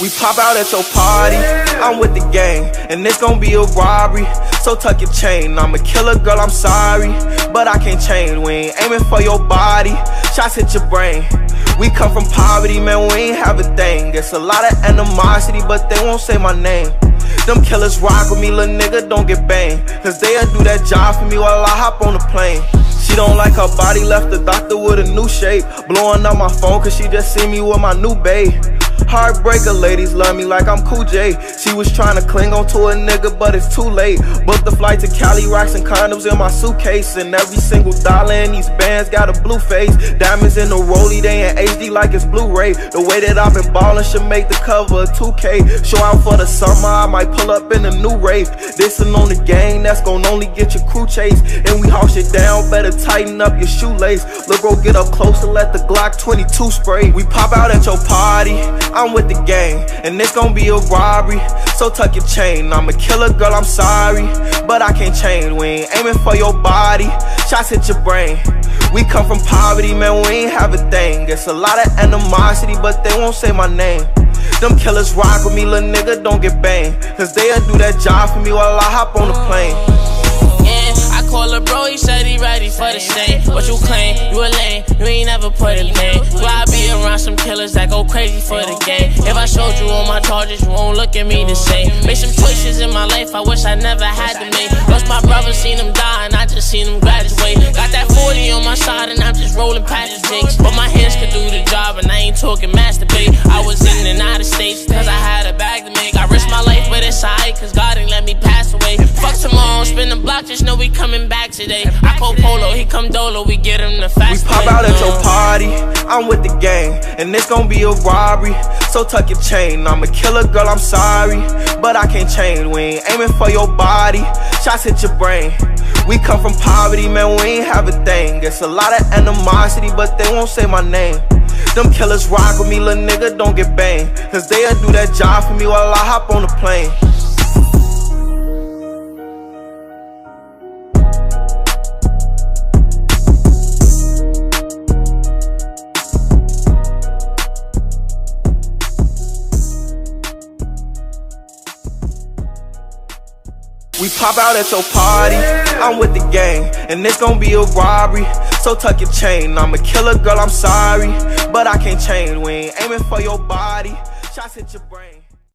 We pop out at your party, I'm with the gang, and it's gon' be a robbery. So tuck your chain, I'm a killer, girl, I'm sorry, but I can't change. We ain't aiming for your body, shots hit your brain. We come from poverty, man, we ain't have a thing. It's a lot of animosity, but they won't say my name. Them killers rock with me, little nigga, don't get banged, cause they'll do that job for me while I hop on the plane. She don't like her body, left the doctor with a new shape. Blowing up my phone cause she just see me with my new babe. Heartbreaker, ladies love me like I'm Cool J. She was trying to cling on to a nigga, but it's too late. Booked the flight to Cali, rocks and condoms in my suitcase, and every single dollar in these bands got a blue face. Diamonds in the rollie, they in HD like it's Blu-ray. The way that I've been ballin' should make the cover of 2K. Show out for the summer, I might pull up in a new rave. Dissin' on the gang, that's gon' only get your crew chased. And we haul shit down, better tighten up your shoelace. Look, bro, get up close and let the Glock 22 spray. We pop out at your party, I'm with the gang, and it's gon' be a robbery. So tuck your chain, I'm a killer, girl, I'm sorry, but I can't change. We ain't aiming for your body, shots hit your brain. We come from poverty, man, we ain't have a thing. It's a lot of animosity, but they won't say my name. Them killers rock with me, little nigga, don't get banged, cause they'll do that job for me while I hop on the plane. Call a bro, he said he ready for the same. What you claim? You a lame, you ain't never put a name. Why I be around some killers that go crazy for the game? If I showed you all my charges, you won't look at me the same. Made some choices in my life I wish I never had to make. Lost my brother, seen him die, and I just seen him graduate. Got that 40 on my side, and I'm just rolling past the jakes. But my hands could do the job, and I ain't talking masturbate. I was in and out of states, cause I had a bag to make. I risked my life, but it's alright, cause God ain't let me pass away. Fuck tomorrow, spin the block, just know we coming back today. I call Polo, he come Dolo, we get him the fast. We pop out at your party, I'm with the gang, and it's gon' be a robbery. So tuck your chain, I'm a killer, girl, I'm sorry, but I can't change. We ain't aiming for your body, shots hit your brain. We come from poverty, man, we ain't have a thing. It's a lot of animosity, but they won't say my name. Them killers rock with me, little nigga, don't get banged, cause they'll do that job for me while I hop on the plane. We pop out at your party, I'm with the gang, and it's gon' be a robbery. So tuck your chain, I'm a killer, girl, I'm sorry, but I can't change. We ain't aiming for your body, shots hit your brain.